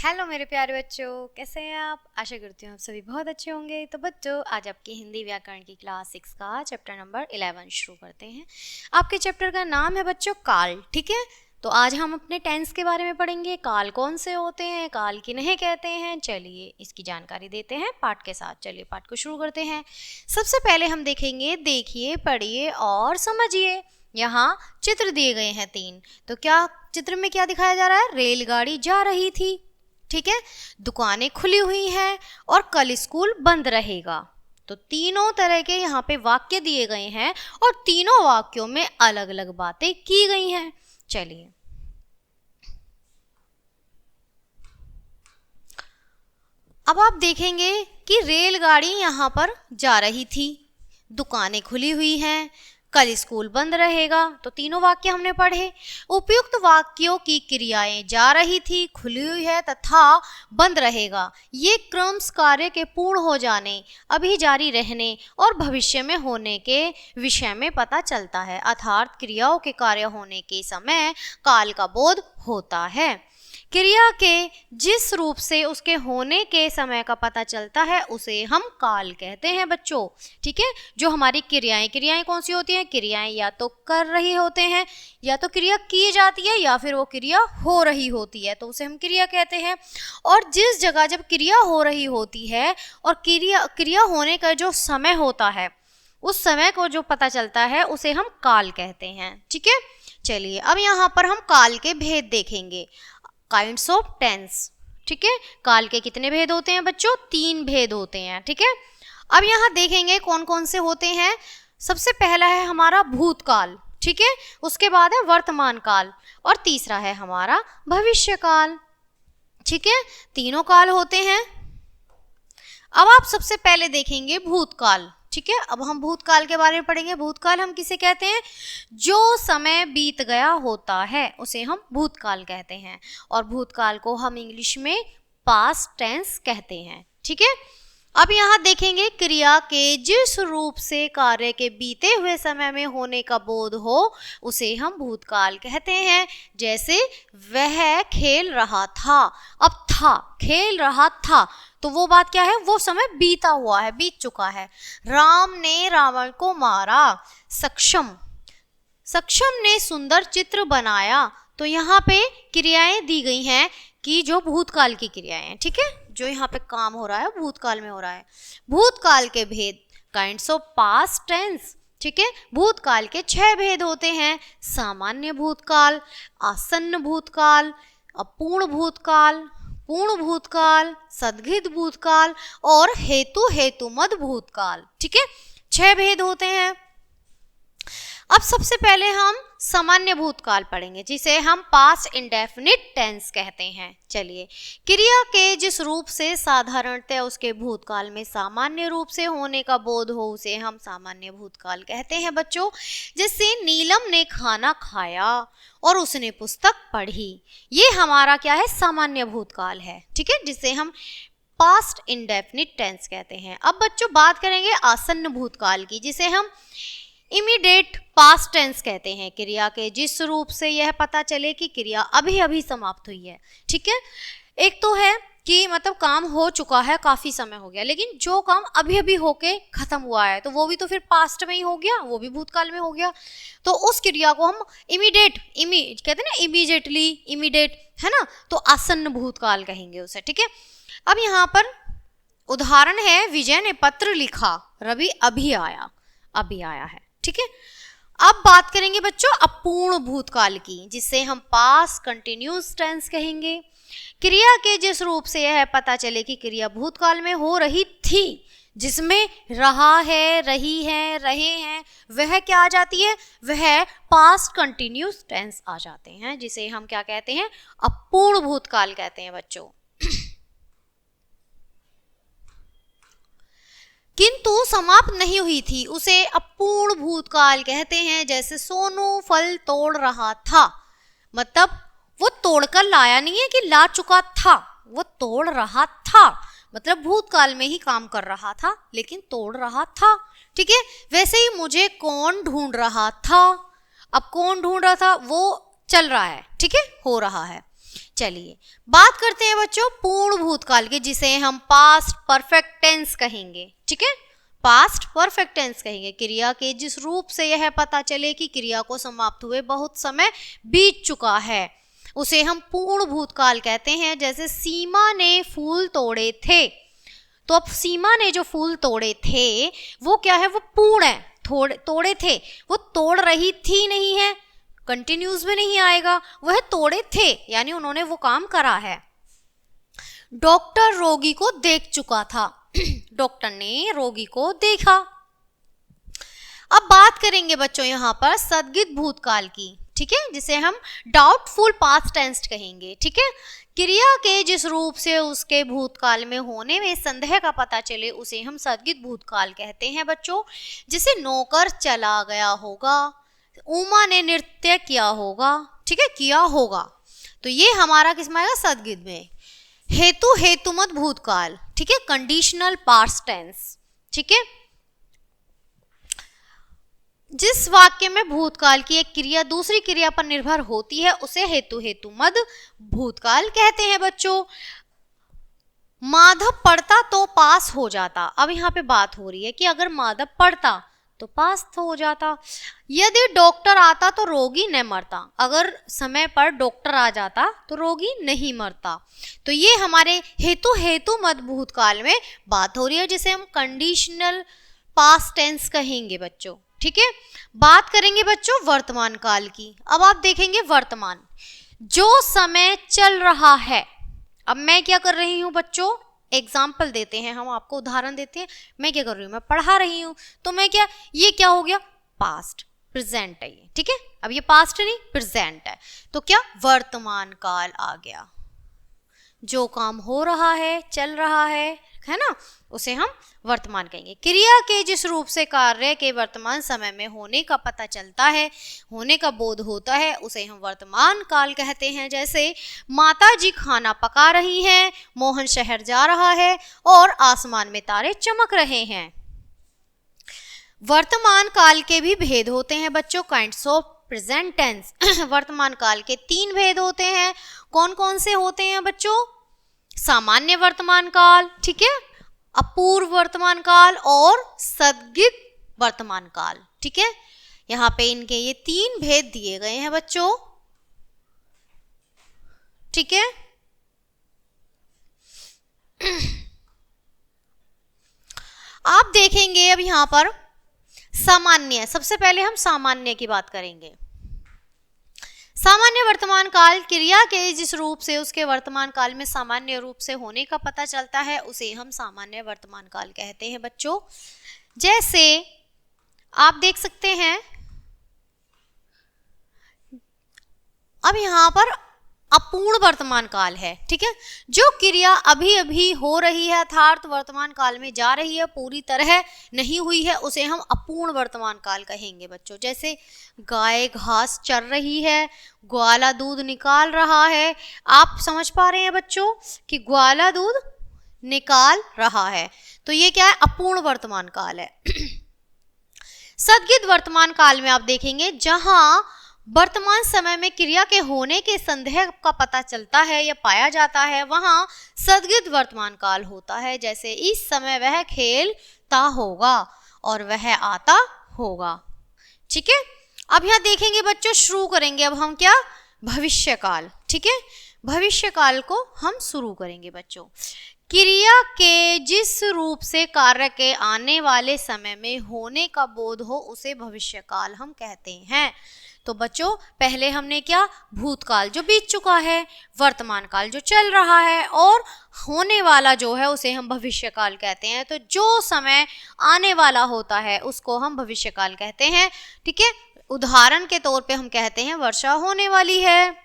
Hello मेरे प्यारे बच्चों, कैसे हैं आप। आशा करती हूँ आप सभी बहुत अच्छे होंगे। तो बच्चों, आज आपकी हिंदी व्याकरण की क्लास 6 का चैप्टर नंबर 11 शुरू करते हैं। आपके चैप्टर का नाम है बच्चों काल। ठीक है, तो आज हम अपने टेंस के बारे में पढ़ेंगे। काल कौन से होते हैं, काल किन्हें कहते हैं, चलिए इसकी जानकारी देते हैं पाठ के साथ। चलिए पाठ को शुरू करते हैं। सबसे पहले हम देखेंगे, देखिए, पढ़िए और समझिए। यहाँ चित्र दिए गए हैं 3। तो क्या चित्र में क्या दिखाया जा रहा है? रेलगाड़ी जा रही थी। ठीक है, दुकानें खुली हुई हैं और कल स्कूल बंद रहेगा। तो तीनों तरह के यहाँ पे वाक्य दिए गए हैं और तीनों वाक्यों में अलग अलग बातें की गई हैं। चलिए, अब आप देखेंगे कि रेलगाड़ी यहाँ पर जा रही थी, दुकानें खुली हुई हैं, कल स्कूल बंद रहेगा। तो तीनों वाक्य हमने पढ़े। उपयुक्त वाक्यों की क्रियाएं जा रही थी, खुली हुई है तथा बंद रहेगा, ये क्रमश कार्य के पूर्ण हो जाने, अभी जारी रहने और भविष्य में होने के विषय में पता चलता है। अर्थात क्रियाओं के कार्य होने के समय काल का बोध होता है। क्रिया के जिस रूप से उसके होने के समय का पता चलता है उसे हम काल कहते हैं बच्चों। ठीक है, जो हमारी क्रियाएं कौन सी होती हैं? क्रियाएं या तो कर रही होते हैं, या तो क्रिया की जाती है, या फिर वो क्रिया हो रही होती है, तो उसे हम क्रिया कहते हैं। और जिस जगह जब क्रिया हो रही होती है और क्रिया होने का जो समय होता है, उस समय को जो पता चलता है उसे हम काल कहते हैं। ठीक है, चलिए अब यहाँ पर हम काल के भेद देखेंगे। Kinds of tense. ठीक है, काल के कितने भेद होते हैं बच्चों? 3 भेद होते हैं। ठीक है, अब यहाँ देखेंगे कौन कौन से होते हैं। सबसे पहला है हमारा भूतकाल। ठीक है, उसके बाद है वर्तमान काल और तीसरा है हमारा भविष्य काल। ठीक है, तीनों काल होते हैं। अब आप सबसे पहले देखेंगे भूतकाल। ठीक है, अब हम भूतकाल के बारे में पढ़ेंगे। भूतकाल हम किसे कहते हैं? जो समय बीत गया होता है उसे हम भूतकाल कहते हैं, और भूतकाल को हम इंग्लिश में पास्ट टेंस कहते हैं। ठीक है, अब यहाँ देखेंगे क्रिया के जिस रूप से कार्य के बीते हुए समय में होने का बोध हो उसे हम भूतकाल कहते हैं। जैसे वह खेल रहा था, अब था, खेल रहा था, तो वो बात क्या है? वो समय बीता हुआ है, बीत चुका है। राम ने रावण को मारा, सक्षम ने सुंदर चित्र बनाया। तो यहाँ पे क्रियाएं दी गई हैं कि जो भूतकाल की क्रियाएं हैं। ठीक है, जो यहाँ पे काम हो रहा है भूतकाल में हो रहा है। भूतकाल के भेद, काइंड्स ऑफ पास्ट टेंस। ठीक है, भूतकाल के 6 भेद होते हैं। सामान्य भूतकाल, आसन्न भूतकाल, अपूर्ण भूतकाल, पूर्ण भूतकाल, सदघित भूतकाल और हेतुमद भूतकाल। ठीक है, 6 भेद होते हैं। अब सबसे पहले हम सामान्य भूतकाल पढ़ेंगे, जिसे हम पास्ट इंडेफिनिट टेंस कहते हैं। चलिए, क्रिया के जिस रूप से साधारणतः उसके भूतकाल में सामान्य रूप से होने का बोध हो उसे हम सामान्य भूतकाल कहते हैं बच्चों। जैसे नीलम ने खाना खाया और उसने पुस्तक पढ़ी, ये हमारा क्या है? सामान्य भूतकाल है। ठीक है, जिसे हम पास्ट इंडेफिनिट टेंस कहते हैं। अब बच्चों बात करेंगे आसन्न भूतकाल की, जिसे हम इमीडिएट पास्ट टेंस कहते हैं। क्रिया के जिस रूप से यह पता चले कि क्रिया अभी अभी समाप्त हुई है। ठीक है, एक तो है कि मतलब काम हो चुका है, काफी समय हो गया, लेकिन जो काम अभी अभी होके खत्म हुआ है तो वो भी तो फिर पास्ट में ही हो गया, वो भी भूतकाल में हो गया। तो उस क्रिया को हम कहते हैं ना, इमीडिएटली, इमीडिएट, है ना, तो आसन्न भूतकाल कहेंगे उसे। ठीक है, अब यहाँ पर उदाहरण है, विजय ने पत्र लिखा, रवि अभी आया है। ठीक है, अब बात करेंगे बच्चों अपूर्ण भूतकाल की, जिसे हम पास्ट कंटिन्यूअस टेंस कहेंगे। क्रिया के जिस रूप से यह पता चले कि क्रिया भूतकाल में हो रही थी, जिसमें रहा है, रही है, रहे हैं, वह क्या आ जाती है? वह पास्ट कंटिन्यूअस टेंस आ जाते हैं, जिसे हम क्या कहते हैं? अपूर्ण भूतकाल कहते हैं बच्चों। किंतु समाप्त नहीं हुई थी उसे अपूर्ण भूतकाल कहते हैं। जैसे सोनू फल तोड़ रहा था, मतलब वो तोड़कर लाया नहीं है कि ला चुका था, वो तोड़ रहा था, मतलब भूतकाल में ही काम कर रहा था लेकिन तोड़ रहा था। ठीक है, वैसे ही मुझे कौन ढूंढ रहा था, अब कौन ढूंढ रहा था? वो चल रहा है। ठीक है, हो रहा है। चलिए बात करते हैं बच्चों पूर्ण भूतकाल की, जिसे हम पास्ट परफेक्ट टेंस कहेंगे। ठीक है, पास्ट परफेक्ट टेंस कहेंगे। क्रिया के जिस रूप से यह पता चले कि क्रिया को समाप्त हुए बहुत समय बीत चुका है, उसे हम पूर्ण भूतकाल कहते हैं। जैसे सीमा ने फूल तोड़े थे, तो अब सीमा ने जो फूल तोड़े थे वो क्या है, वो पूर्ण है। तोड़े थे, वो तोड़ रही थी नहीं है, कंटिन्यूस में नहीं आएगा, वह तोड़े थे यानी उन्होंने वो काम करा है। डॉक्टर रोगी को देख चुका था, डॉक्टर ने रोगी को देखा। अब बात करेंगे बच्चों यहाँ पर सदगित भूतकाल की, ठीक है, जिसे हम डाउटफुल पास्ट टेंस कहेंगे। ठीक है, क्रिया के जिस रूप से उसके भूतकाल में होने में संदेह का पता चले उसे हम सदगित भूतकाल कहते हैं बच्चों। जैसे नौकर चला गया होगा, उमा ने नृत्य किया होगा, ठीक है, किया होगा, तो ये हमारा किस में आएगा, सदगित में। हेतु हेतुमत भूतकाल, ठीक है, कंडीशनल पास्ट टेंस। ठीक है, जिस वाक्य में भूतकाल की एक क्रिया दूसरी क्रिया पर निर्भर होती है उसे हेतु हेतुमद भूतकाल कहते हैं बच्चों। माधव पढ़ता तो पास हो जाता। अब यहाँ पे बात हो रही है कि अगर माधव पढ़ता तो पास तो हो जाता। यदि डॉक्टर आता तो रोगी न मरता। अगर समय पर डॉक्टर आ जाता तो रोगी नहीं मरता। तो ये हमारे हेतु हेतुमद भूतकाल में बात हो रही है, जिसे हम कंडीशनल पास्ट टेंस कहेंगे बच्चों। ठीक है, बात करेंगे बच्चों वर्तमान काल की। अब आप देखेंगे वर्तमान, जो समय चल रहा है। अब मैं क्या कर रही हूं बच्चों, एग्जाम्पल देते हैं, हम आपको उदाहरण देते हैं। मैं क्या कर रही हूँ, मैं पढ़ा रही हूँ, तो मैं क्या, ये क्या हो गया, पास्ट, प्रेजेंट है ये। ठीक है, अब ये पास्ट नहीं प्रेजेंट है, तो क्या वर्तमान काल आ गया। जो काम हो रहा है, चल रहा है ना, उसे हम वर्तमान कहेंगे। क्रिया के जिस रूप से कार्य के वर्तमान समय में होने का पता चलता है, होने का बोध होता है, उसे हम वर्तमान काल कहते हैं। जैसे माता जी खाना पका रही हैं, मोहन शहर जा रहा है और आसमान में तारे चमक रहे हैं। वर्तमान काल के भी भेद होते हैं बच्चों, काइंड्स ऑफ प्रेजेंट टेंस। वर्तमान काल के 3 भेद होते हैं। कौन कौन से होते हैं बच्चों, सामान्य वर्तमान काल, ठीक है, अपूर्व वर्तमान काल और सदगित वर्तमान काल। ठीक है, यहाँ पे इनके ये 3 भेद दिए गए हैं बच्चों। ठीक है, आप देखेंगे अब यहाँ पर सामान्य, सबसे पहले हम सामान्य की बात करेंगे। सामान्य वर्तमान काल, क्रिया के जिस रूप से उसके वर्तमान काल में सामान्य रूप से होने का पता चलता है उसे हम सामान्य वर्तमान काल कहते हैं बच्चों। जैसे आप देख सकते हैं, अब यहाँ पर अपूर्ण वर्तमान काल है। ठीक है, जो क्रिया अभी अभी हो रही है अर्थात वर्तमान काल में जा रही है, पूरी तरह नहीं हुई है, उसे हम अपूर्ण वर्तमान काल कहेंगे बच्चों। जैसे गाय घास चर रही है, ग्वाला दूध निकाल रहा है। आप समझ पा रहे हैं बच्चों कि ग्वाला दूध निकाल रहा है, तो ये क्या है, अपूर्ण वर्तमान काल है। सदगित वर्तमान काल में आप देखेंगे जहां वर्तमान समय में क्रिया के होने के संदेह का पता चलता है या पाया जाता है, वहां सदगित वर्तमान काल होता है। जैसे इस समय वह खेलता होगा और वह आता होगा। ठीक है, अब यहाँ देखेंगे बच्चों, शुरू करेंगे अब हम क्या, भविष्य काल। ठीक है, भविष्य काल को हम शुरू करेंगे बच्चों। क्रिया के जिस रूप से कार्य के आने वाले समय में होने का बोध हो उसे भविष्य काल हम कहते हैं। तो बच्चों पहले हमने क्या, भूतकाल जो बीत चुका है, वर्तमान काल जो चल रहा है और होने वाला जो है उसे हम भविष्य काल कहते हैं। तो जो समय आने वाला होता है उसको हम भविष्य काल कहते हैं। ठीक है, उदाहरण के तौर पे हम कहते हैं वर्षा होने वाली है,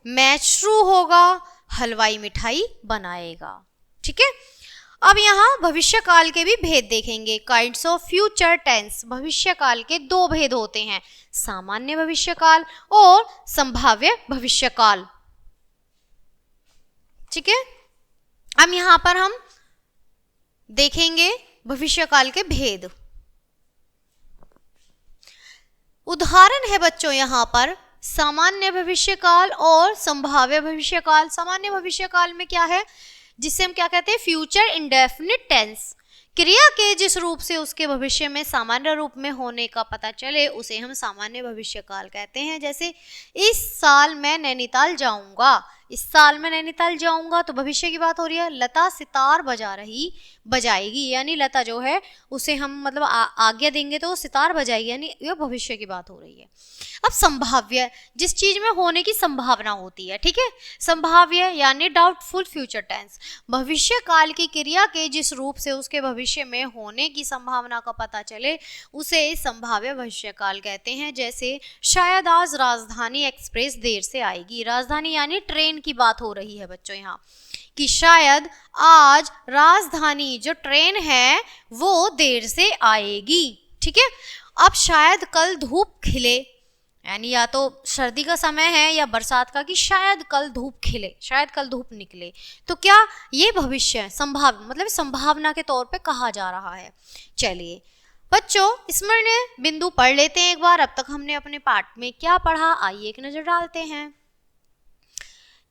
मैच शुरू होगा, हलवाई मिठाई बनाएगा। ठीक है, अब यहाँ भविष्य काल के भी भेद देखेंगे, काइंड्स ऑफ फ्यूचर टेंस। भविष्य काल के 2 भेद होते हैं, सामान्य भविष्य काल और संभाव्य भविष्य काल। ठीक है, अब यहाँ पर हम देखेंगे भविष्य काल के भेद। उदाहरण है बच्चों यहाँ पर सामान्य भविष्यकाल और संभाव्य भविष्यकाल। सामान्य भविष्यकाल में क्या है, जिसे हम क्या कहते हैं, फ्यूचर इंडेफिनिट टेंस। क्रिया के जिस रूप से उसके भविष्य में सामान्य रूप में होने का पता चले उसे हम सामान्य भविष्यकाल कहते हैं। जैसे इस साल मैं नैनीताल जाऊंगा, इस साल मैं नैनीताल जाऊंगा तो भविष्य की बात हो रही है। लता सितार बजाएगी, यानी लता जो है उसे हम मतलब आज्ञा देंगे तो वो सितार बजाएगी, यानी यह भविष्य की बात हो रही है। अब संभाव्य, जिस चीज में होने की संभावना होती है, ठीक है, संभाव्य यानी डाउटफुल फ्यूचर टेंस। भविष्य काल की क्रिया के जिस रूप से उसके भविष्य में होने की संभावना का पता चले उसे संभाव्य भविष्य काल कहते हैं। जैसे शायद आज राजधानी एक्सप्रेस देर से आएगी। राजधानी यानी ट्रेन की बात हो रही है बच्चों यहाँ, कि शायद आज राजधानी जो ट्रेन है वो देर से आएगी, ठीक है। अब शायद कल धूप खिले, यानी या तो सर्दी का समय है या बरसात का, कि शायद कल धूप खिले, शायद कल धूप निकले, तो क्या ये भविष्य है, संभाव मतलब संभावना के तौर पे कहा जा रहा है। चलिए बच्चों स्मरणीय बिंदु पढ़ लेते हैं एक बार। अब तक हमने अपने पाठ में क्या पढ़ा, आइए एक नजर डालते हैं।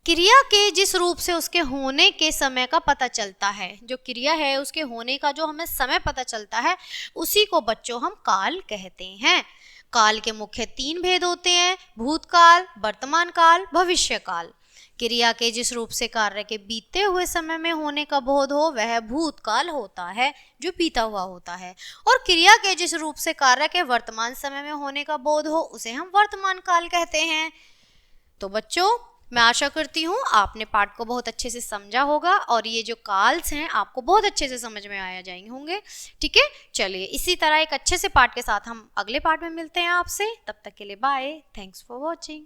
क्रिया के जिस रूप से उसके होने के समय का पता चलता है, जो क्रिया है उसके होने का जो हमें समय पता चलता है उसी को बच्चों हम काल कहते हैं। काल के मुख्य 3 भेद होते हैं, भूतकाल, वर्तमान काल, भविष्य काल। क्रिया के जिस रूप से कार्य के बीते हुए समय में होने का बोध हो वह भूतकाल होता है, जो बीता हुआ होता है, और क्रिया के जिस रूप से कार्य के वर्तमान समय में होने का बोध हो उसे हम वर्तमान काल कहते हैं। तो बच्चों मैं आशा करती हूँ आपने पाठ को बहुत अच्छे से समझा होगा और ये जो काल्स हैं आपको बहुत अच्छे से समझ में आया जाएंगे होंगे, ठीक है। चलिए इसी तरह एक अच्छे से पाठ के साथ हम अगले पाठ में मिलते हैं आपसे, तब तक के लिए बाय, थैंक्स फॉर वॉचिंग।